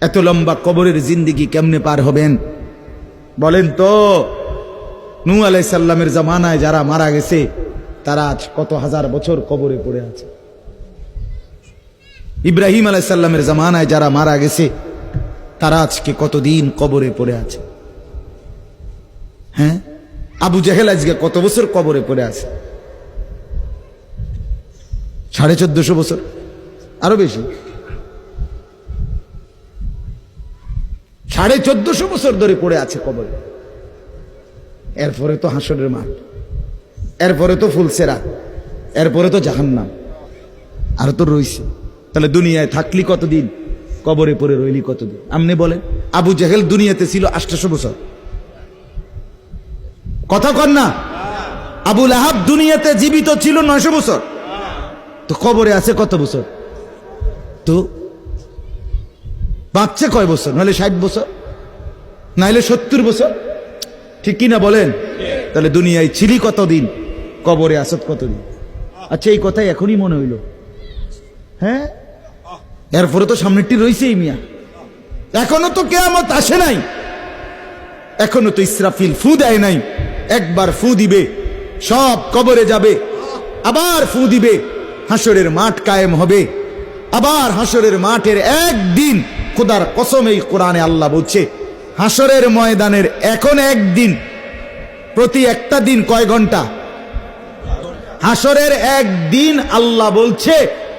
এত লম্বা কবরের জিন্দেগি কেমনে পার হবেন বলেন তো? নূহ আলাইহিস সালামের জামানায় যারা মারা গেছে তারা আজ কত হাজার বছর কবরে পড়ে আছে। ইব্রাহিম আলাইহিস সালামের জামানায় যারা মারা গেছে তারা আজকে কতদিন কবরে পড়ে আছে। হ্যাঁ, আবু জেহেল আজকে কত বছর কবরে পড়ে আছে? 1450 বছর, আরো বেশি, 1450 বছর ধরে পড়ে আছে কবরে। এরপরে তো হাসরের মাঠ, এরপরে তো ফুলসেরা, এরপরে তো জাহান্নাম, আর তো রইছে। তাহলে দুনিয়ায় থাকলি কতদিন, কবরে পড়ে রইলি কতদিন? আপনি বলেন। আবু জেহেল দুনিয়াতে ছিল 800 বছর, কথা কন না? আবু লাহাব দুনিয়াতে জীবিত ছিল 900 বছর, তো কবরে আছে কত বছর? তো বাঁচছে কয় বছর? নাহলে 60 বছর, নাহলে 70 বছর, ঠিক কিনা বলেন? তাহলে দুনিয়ায় ছিলি কতদিন, কবরে আসত কতদিন? আচ্ছা, এই কথাই এখনই মনে হইল? হ্যাঁ, এরপরে তো সামনেরটি রয়েছেই মিয়া, এখনো তো কিয়ামত আসে নাই, এখনো তো ইসরাফিল ফু দেয় নাই। একবার ফু দিবে, সব কবরে যাবে, আবার ফু দিবে, হাসরের মাঠ কায়েম হবে। আবার হাসরের মাঠের একদিন, খোদার কসম এই কোরআনে আল্লাহ বলছে, হাসরের ময়দানের এখন একদিন, প্রতি একটা দিন কয় ঘন্টা? হাসরের একদিন আল্লাহ বলছে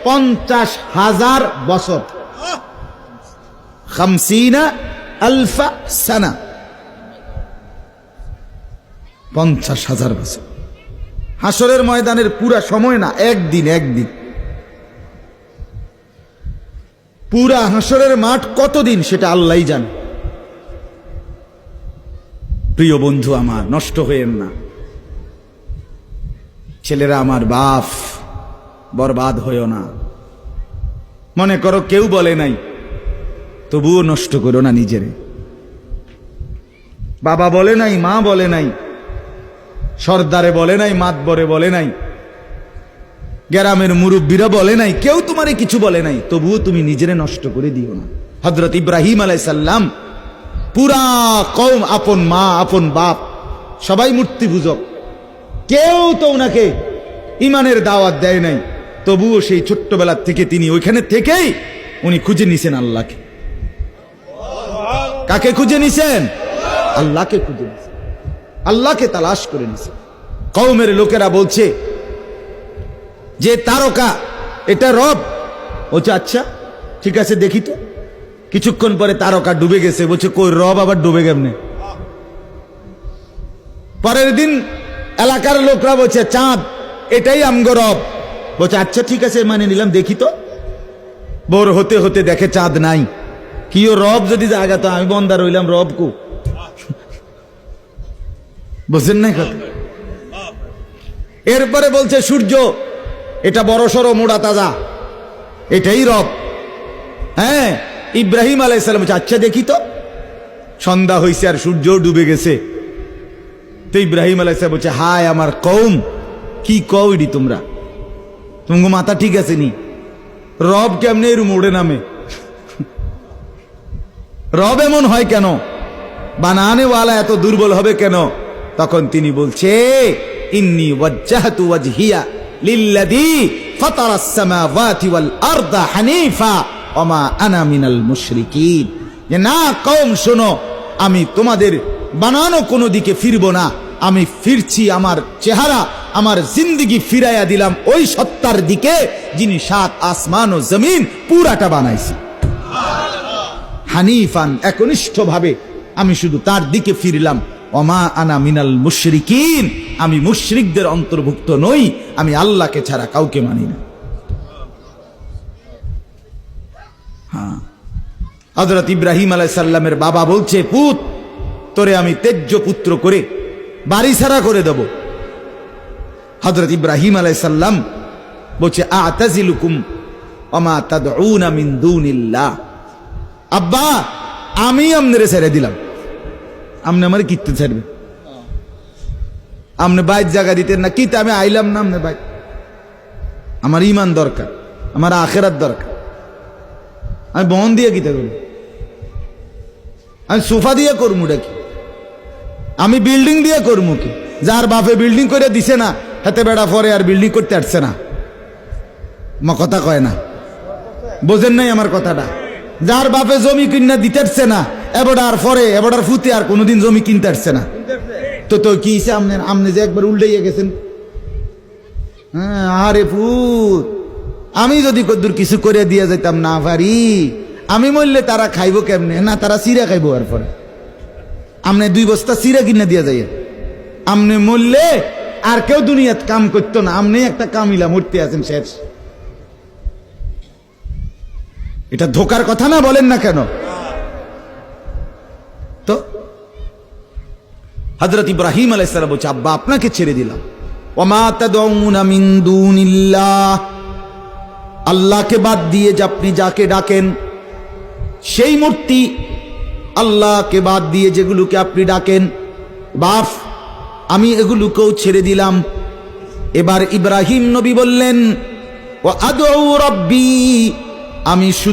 50,000 বছর, 50,000 সানা, 50,000 বছর। হাসরের ময়দানের পুরা সময় না, একদিন, একদিন। পুরা হাসরের মাঠ কতদিন সেটা আল্লাহই জানে। প্রিয় বন্ধু আমার, নষ্ট হয়েন না। ছেলেরা আমার, বাপ, বরবাদ হইও না। মনে করো কেউ বলে নাই, তবুও নষ্ট করো না নিজেরে। বাবা বলে নাই, মা বলে নাই, সর্দারে বলে নাই, মাতবরে বলে নাই, গ্রামের মুরব্বীরা বলে নাই, কেউ তোমারে কিছু বলে নাই, তবুও তুমি নিজেরে নষ্ট করে দিও না। হযরত ইব্রাহিম আলাইহিস সালাম, পুরা কওম, আপন মা, আপন বাপ, সবাই মূর্তি পূজক, কেউ তো ওনাকে ইমানের দাওয়াত দেয় নাই, তবুও সেই ছোট্টবেলার থেকে তিনি ওইখানে থেকেই উনি খুঁজে নিছেন আল্লাহকে। কাকে খুঁজে নিছেন? আল্লাহকে খুঁজে নিছেন, আল্লাহকে তালাশ করে নিছেন। কওমের লোকেরা বলছে যে তারকা এটা রব। বলছে আচ্ছা ঠিক আছে, দেখি তো। কিছুক্ষণ পরে তারকা ডুবে গেছে। বলছে কই, রব আবার ডুবে কেমনে? পরের দিন এলাকার লোকরা বলছে চাঁদ, এটাই আমগো রব। বলছে আচ্ছা ঠিক আছে, মানে নিলাম, দেখি তো। ভোর হতে হতে দেখে চাঁদ নাই। কিও রব যদি জায়গা, তো আমি বন্দা রইলাম, রব কু? বুঝেন নাই কথা? এরপরে বলছে সূর্য, এটা বড় সড়ো মোড়া তাজা, এটাই রব। হ্যাঁ, ইব্রাহিম আলাইহিস সালাম বলছে আচ্ছা দেখি তো। সন্ধ্যা হইছে আর সূর্য ডুবে গেছে। তো ইব্রাহিম আলাইহিস সালাম বলছে হায় আমার কওম, কি কও ইডি তোমরা? তোমার মাথা ঠিক আছে নি? রব কেমনে এর মোড়ে নামে? রব এমন হয় কেন? বানানেওয়ালা এত দুর্বল হবে কেন? তখন তিনি বলছে ইন্নী ওয়াজ্জাহতু ওয়াজহিয়া লিল্লাযী ফাতারাস সামাওয়াতি ওয়াল আরদা হানিফা ওয়া মা আনা মিনাল মুশরিকিন। যে না কওম শোনো, আমি তোমাদের বানানো কোনো দিকে ফিরবো না, আমি ফিরছি আমার চেহারা, আমার জিন্দেগি ফিরাইয়া দিলাম ওই সত্তার দিকে যিনি 7 আসমান ও জমিন পুরাটা বানাইছে। হানিফান, একনিষ্ঠভাবে আমি শুধু তার দিকে ফিরলাম। ওমা আনা মিনাল মুশরিকিন, আমি মুশরিকদের অন্তর্ভুক্ত নই, আমি আল্লাহকে ছাড়া কাউকে মানি না। হ্যাঁ, হযরত ইব্রাহিম আলাইহিস সালামের বাবা বলছে পুত, তোরে আমি তেজ্য পুত্র করে বাড়ি ছাড়া করে দেব। হযরত ইব্রাহিম আলাইহিস সালাম বলছে আ'তাজিলুকুম ওয়া মা তাদউনা মিন দুনিল্লাহ। আব্বা, আমি আমনেরে ছেড়ে দিলাম, আমনে আমারে কিতে ছাড়বে? আমনে বাইত জায়গা দিতেন না কিতে? আমি আইলাম না আমনে বাইত। আমার ঈমান দরকার, আমার আখিরাত দরকার। আমি বন দিয়ে কিতে করব? আমি সোফা দিয়ে করবো কি? আমি বিল্ডিং দিয়ে করবো কি? যার বাপে বিল্ডিং করে দিছে না, হাতে বেড়া পরে আর বিল্ডিং করতে আসছে না। মা কথা কয় না, বোঝেন নাই আমার কথাটা? যার বাপে জমি কিনা দিতে আসছে না, এবারে পরে এবারে ফুতে আর কোনোদিন জমি কিনতে আসছে না, তো তো কি আমনে যে একবার উল্টাইয়া গেছেন। হ্যাঁ, আরে পুত, আমি যদি কদ্দুর কিছু করে দিয়ে যেতাম না পারি, আমি মরলে তারা খাইবো কেমনে? না, তারা চিরা খাইবো। আর পরে আমনে 2 বস্তা চিরা কিনে দিয়ে যাই, আমনে মরলে আর কেউ দুনিয়াত কাম করতো না, আমনে একটা কামিলা মরতে আছেন, শেষ। এটা ধোকার কথা না, বলেন না কেন? তো হযরত ইব্রাহিম আলাইহিস সালাম বলছে, আব্বা আপনাকে ছেড়ে দিলাম। ওমা তাদউনা মিন দুনিল্লাহ, আল্লাহকে বাদ দিয়ে যে আপনি যাকে ডাকেন, সেই মূর্তি, আল্লাহকে বাদ দিয়ে যেগুলোকে আপনি ডাকেন, বাপ আমি এগুলোকেও ছেড়ে দিলাম। এবার ইব্রাহিম নবী বললেন, ওয়া আদউ রাব্বি, আমি শুধু